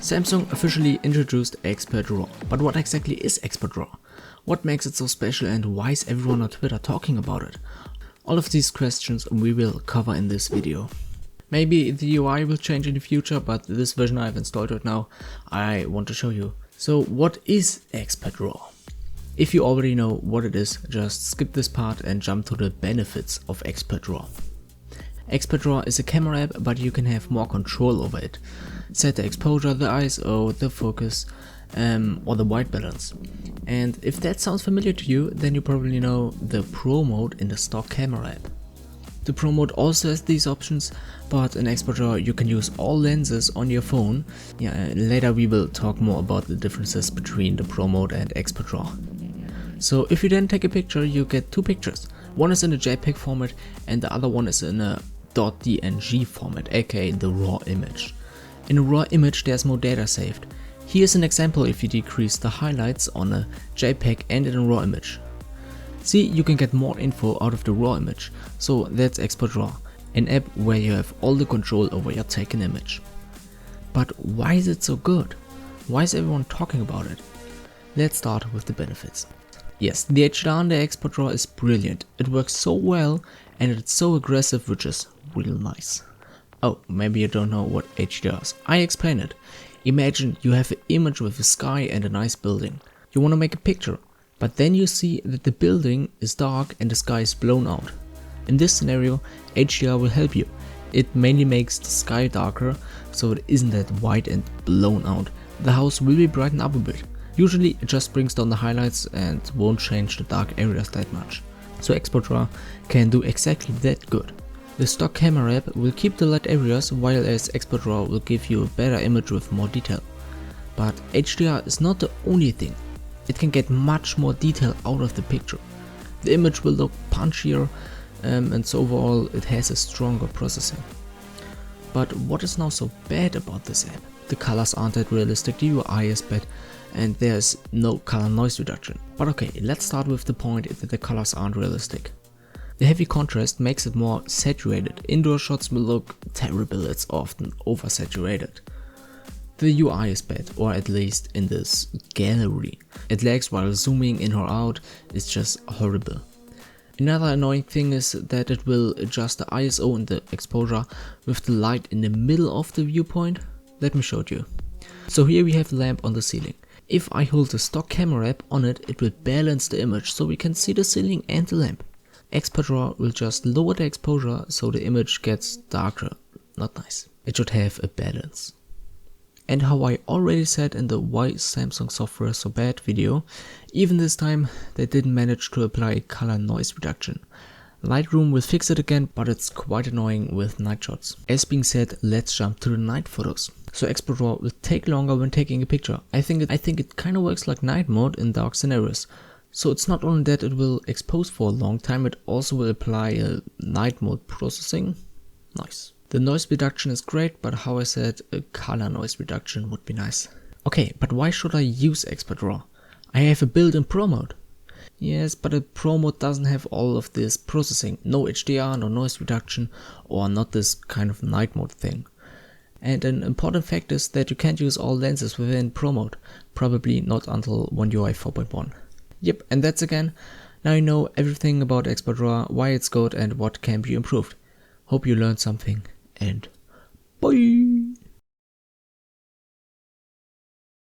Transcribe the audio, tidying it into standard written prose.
Samsung officially introduced Expert RAW, but what exactly is Expert RAW? What makes it so special and why is everyone on Twitter talking about it? All of these questions we will cover in this video. Maybe the UI will change in the future, but this version I've installed right now, I want to show you. So what is Expert RAW? If you already know what it is, just skip this part and jump to the benefits of Expert RAW. Expert RAW is a camera app, but you can have more control over it. Set the exposure, the ISO, the focus, or the white balance. And if that sounds familiar to you, then you probably know the Pro mode in the stock camera app. The Pro mode also has these options, but in Expert RAW you can use all lenses on your phone. Later we will talk more about the differences between the Pro mode and Expert RAW. So if you then take a picture, you get two pictures. One is in a JPG format and the other one is in a .dng format, aka the raw image. In a raw image there's more data saved. Here's an example if you decrease the highlights on a JPG and in a raw image. See, you can get more info out of the raw image, so that's Expert RAW, an app where you have all the control over your taken image. But why is it so good? Why is everyone talking about it? Let's start with the benefits. Yes, the HDR on the Expert RAW is brilliant. It works so well and it's so aggressive, which is real nice. Oh, maybe you don't know what HDR is. I explain it. Imagine you have an image with a sky and a nice building. You want to make a picture, but then you see that the building is dark and the sky is blown out. In this scenario, HDR will help you. It mainly makes the sky darker, so it isn't that white and blown out. The house will be brightened up a bit. Usually it just brings down the highlights and won't change the dark areas that much. So Expert RAW can do exactly that good. The stock camera app will keep the light areas, while as Expert RAW will give you a better image with more detail. But HDR is not the only thing. It can get much more detail out of the picture. The image will look punchier and so overall it has a stronger processing. But what is now so bad about this app? The colors aren't that realistic, the UI is bad, and there's no color noise reduction. But okay, let's start with the point that the colors aren't realistic. The heavy contrast makes it more saturated. Indoor shots will look terrible, it's often oversaturated. The UI is bad, or at least in this gallery. It lags while zooming in or out, it's just horrible. Another annoying thing is that it will adjust the ISO and the exposure with the light in the middle of the viewpoint. Let me show it you. So here we have the lamp on the ceiling. If I hold the stock camera app on it, it will balance the image so we can see the ceiling and the lamp. Expert RAW will just lower the exposure so the image gets darker. Not nice. It should have a balance. And how I already said in the Why Samsung software is so bad video, even this time they didn't manage to apply color noise reduction. Lightroom will fix it again, but it's quite annoying with night shots. As being said, let's jump to the night photos. So Expert RAW will take longer when taking a picture. I think it kind of works like night mode in dark scenarios. So it's not only that it will expose for a long time, it also will apply a night mode processing. Nice. The noise reduction is great, but how I said, a color noise reduction would be nice. Okay, but why should I use Expert RAW? I have a built-in Pro mode. Yes, but a Pro mode doesn't have all of this processing. No HDR, no noise reduction, or not this kind of night mode thing. And an important fact is that you can't use all lenses within Pro mode. Probably not until One UI 4.1. Yep, and that's again. Now you know everything about Expert RAW, why it's good and what can be improved. Hope you learned something, and bye!